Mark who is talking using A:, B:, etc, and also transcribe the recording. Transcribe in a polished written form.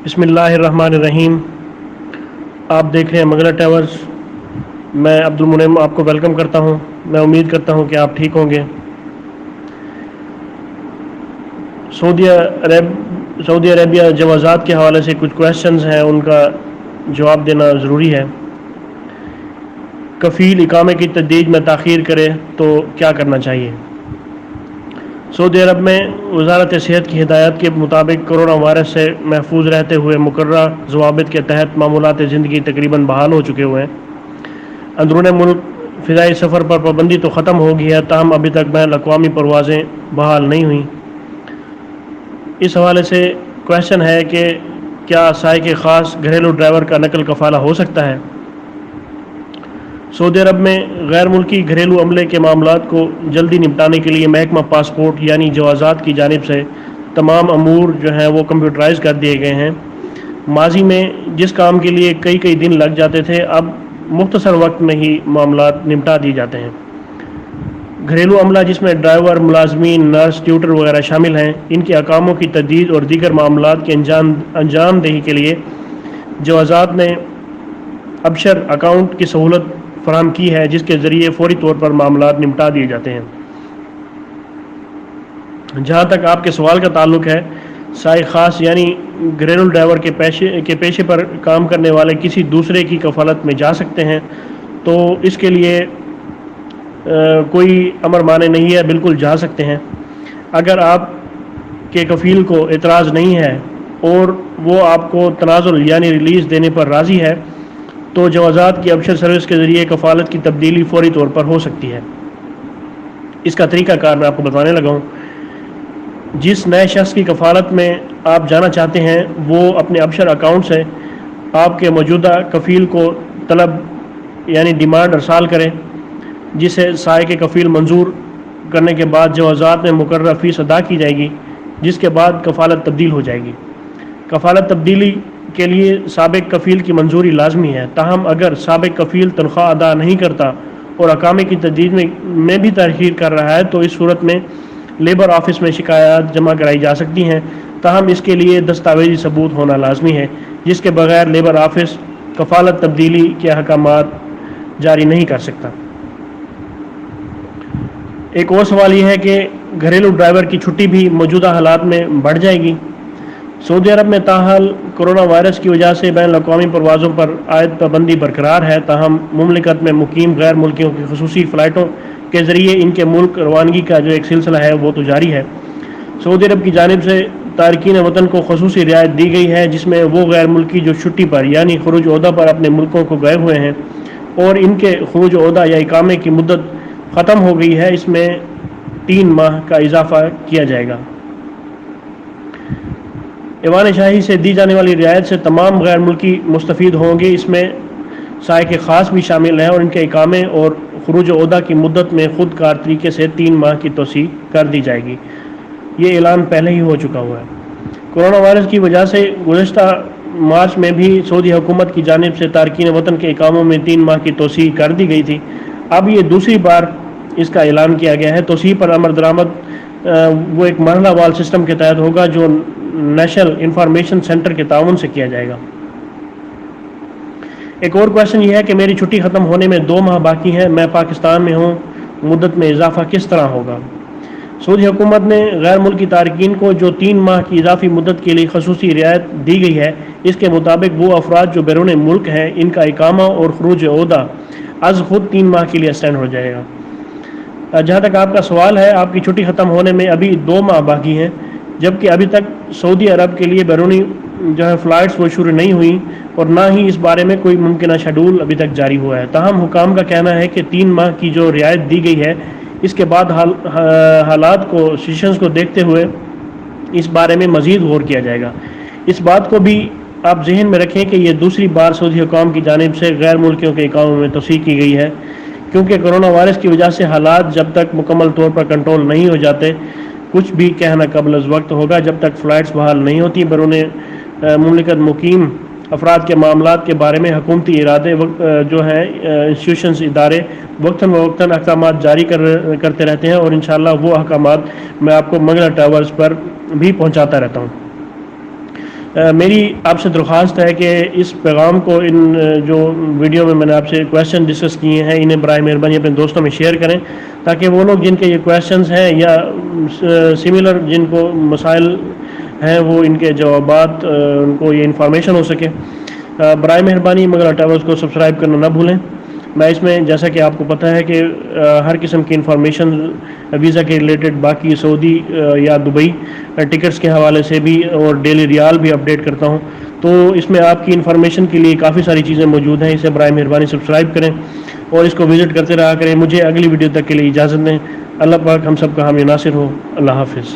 A: بسم اللہ الرحمن الرحیم۔ آپ دیکھ رہے ہیں منگلا ٹاورز۔ میں عبد المنعم آپ کو ویلکم کرتا ہوں۔ میں امید کرتا ہوں کہ آپ ٹھیک ہوں گے۔ سعودی عربیہ جوازات کے حوالے سے کچھ کویشچنز ہیں، ان کا جواب دینا ضروری ہے۔ کفیل اقامے کی تجدید میں تاخیر کرے تو کیا کرنا چاہیے؟ سعودی عرب میں وزارت صحت کی ہدایات کے مطابق کرونا وائرس سے محفوظ رہتے ہوئے مقررہ ضوابط کے تحت معمولات زندگی تقریباً بحال ہو چکے ہوئے ہیں۔ اندرون ملک فضائی سفر پر پابندی تو ختم ہو گئی ہے، تاہم ابھی تک بین الاقوامی پروازیں بحال نہیں ہوئیں۔ اس حوالے سے کویشچن ہے کہ کیا سائق خاص گھریلو ڈرائیور کا نقل کفالہ ہو سکتا ہے؟ سعودی عرب میں غیر ملکی گھریلو عملے کے معاملات کو جلدی نپٹانے کے لیے محکمہ پاسپورٹ یعنی جوازات کی جانب سے تمام امور جو ہیں وہ کمپیوٹرائز کر دیے گئے ہیں۔ ماضی میں جس کام کے لیے کئی دن لگ جاتے تھے، اب مختصر وقت میں ہی معاملات نمٹا دیے جاتے ہیں۔ گھریلو عملہ جس میں ڈرائیور، ملازمین، نرس، ٹیوٹر وغیرہ شامل ہیں، ان کے اقاموں کی تجدید اور دیگر معاملات کے انجام دہی کے لیے جوازات نے ابشر اکاؤنٹ کی سہولت فراہم کی ہے، جس کے ذریعے فوری طور پر معاملات نمٹا دیے جاتے ہیں۔ جہاں تک آپ کے سوال کا تعلق ہے، سائق خاص یعنی گھریلو ڈرائیور کے پیشے پر کام کرنے والے کسی دوسرے کی کفالت میں جا سکتے ہیں، تو اس کے لیے کوئی امر مانع نہیں ہے، بالکل جا سکتے ہیں۔ اگر آپ کے کفیل کو اعتراض نہیں ہے اور وہ آپ کو تنازل یعنی ریلیز دینے پر راضی ہے، تو جوازات کی ابشر سروس کے ذریعے کفالت کی تبدیلی فوری طور پر ہو سکتی ہے۔ اس کا طریقہ کار میں آپ کو بتانے لگا ہوں۔ جس نئے شخص کی کفالت میں آپ جانا چاہتے ہیں، وہ اپنے ابشر اکاؤنٹ سے آپ کے موجودہ کفیل کو طلب یعنی ڈیمانڈ ارسال کریں، جسے سائق کفیل منظور کرنے کے بعد جوازات میں مقررہ فیس ادا کی جائے گی، جس کے بعد کفالت تبدیل ہو جائے گی۔ کفالت تبدیلی کے لیے سابق کفیل کی منظوری لازمی ہے، تاہم اگر سابق کفیل تنخواہ ادا نہیں کرتا اور اقامے کی تجدید میں بھی تاخیر کر رہا ہے، تو اس صورت میں لیبر آفس میں شکایات جمع کرائی جا سکتی ہیں، تاہم اس کے لیے دستاویزی ثبوت ہونا لازمی ہے، جس کے بغیر لیبر آفس کفالت تبدیلی کے احکامات جاری نہیں کر سکتا۔ ایک اور سوال یہ ہے کہ گھریلو ڈرائیور کی چھٹی بھی موجودہ حالات میں بڑھ جائے گی۔ سعودی عرب میں تاحال کرونا وائرس کی وجہ سے بین الاقوامی پروازوں پر عائد پابندی برقرار ہے، تاہم مملکت میں مقیم غیر ملکیوں کی خصوصی فلائٹوں کے ذریعے ان کے ملک روانگی کا جو ایک سلسلہ ہے وہ تو جاری ہے۔ سعودی عرب کی جانب سے تارکین وطن کو خصوصی رعایت دی گئی ہے، جس میں وہ غیر ملکی جو چھٹی پر یعنی خروج عہدہ پر اپنے ملکوں کو گئے ہوئے ہیں اور ان کے خروج عہدہ یا اقامے کی مدت ختم ہو گئی ہے، اس میں 3 ماہ کا اضافہ کیا جائے گا۔ ایوان شاہی سے دی جانے والی رعایت سے تمام غیر ملکی مستفید ہوں گے، اس میں سائق خاص بھی شامل ہیں، اور ان کے اقامے اور خروج عہدہ کی مدت میں خود کار طریقے سے 3 ماہ کی توسیع کر دی جائے گی۔ یہ اعلان پہلے ہی ہو چکا ہوا ہے۔ کرونا وائرس کی وجہ سے گزشتہ مارچ میں بھی سعودی حکومت کی جانب سے تارکین وطن کے اقاموں میں 3 ماہ کی توسیع کر دی گئی تھی۔ اب یہ دوسری بار اس کا اعلان کیا گیا ہے۔ توسیع پر عمل درآمد وہ ایک مرحلہ وار سسٹم کے تحت ہوگا، جو نیشنل انفارمیشن سینٹر کے تعاون سے کیا جائے گا۔ ایک اور کویشچن یہ ہے کہ میری چھٹی ختم ہونے میں 2 ماہ باقی ہیں، میں پاکستان میں ہوں، مدت میں اضافہ کس طرح ہوگا؟ سعودی حکومت نے غیر ملکی تارکین کو جو 3 ماہ کی اضافی مدت کے لیے خصوصی رعایت دی گئی ہے، اس کے مطابق وہ افراد جو بیرون ملک ہیں، ان کا اقامہ اور خروج عہدہ از خود 3 ماہ کے لیے ایکسٹینڈ ہو جائے گا۔ جہاں تک آپ کا سوال ہے، آپ کی چھٹی ختم ہونے میں ابھی 2 ماہ باقی ہیں، جبکہ ابھی تک سعودی عرب کے لیے بیرونی جو ہے فلائٹس وہ شروع نہیں ہوئی اور نہ ہی اس بارے میں کوئی ممکنہ شیڈول ابھی تک جاری ہوا ہے۔ تاہم حکام کا کہنا ہے کہ 3 ماہ کی جو رعایت دی گئی ہے، اس کے بعد حالات کو سچویشنز کو دیکھتے ہوئے اس بارے میں مزید غور کیا جائے گا۔ اس بات کو بھی آپ ذہن میں رکھیں کہ یہ دوسری بار سعودی حکام کی جانب سے غیر ملکیوں کے اقاموں میں توسیع کی گئی ہے، کیونکہ کرونا وائرس کی وجہ سے حالات جب تک مکمل طور پر کنٹرول نہیں ہو جاتے، کچھ بھی کہنا قبل از وقت ہوگا۔ جب تک فلائٹس بحال نہیں ہوتی، بیرون مملکت مقیم افراد کے معاملات کے بارے میں حکومتی ارادے جو ہیں انسٹیٹیوشنز ادارے وقتاً فوقتاً احکامات جاری کرتے رہتے ہیں، اور انشاءاللہ وہ احکامات میں آپ کو منگلا ٹاورز پر بھی پہنچاتا رہتا ہوں۔ میری آپ سے درخواست ہے کہ اس پیغام کو ان جو ویڈیو میں نے آپ سے کویشچن ڈسکس کیے ہیں انہیں برائے مہربانی اپنے دوستوں میں شیئر کریں، تاکہ وہ لوگ جن کے یہ کویشچنز ہیں یا سملر جن کو مسائل ہیں وہ ان کے جوابات ان کو یہ انفارمیشن ہو سکے۔ برائے مہربانی مغل ٹریولز کو سبسکرائب کرنا نہ بھولیں۔ میں اس میں جیسا کہ آپ کو پتہ ہے کہ ہر قسم کی انفارمیشن ویزا کے ریلیٹڈ، باقی سعودی یا دبئی ٹکٹس کے حوالے سے بھی اور ڈیلی ریال بھی اپڈیٹ کرتا ہوں، تو اس میں آپ کی انفارمیشن کے لیے کافی ساری چیزیں موجود ہیں۔ اسے برائے مہربانی سبسکرائب کریں اور اس کو وزٹ کرتے رہا کریں۔ مجھے اگلی ویڈیو تک کے لیے اجازت دیں۔ اللہ پاک ہم سب کا حامی ناصر ہو۔ اللہ حافظ۔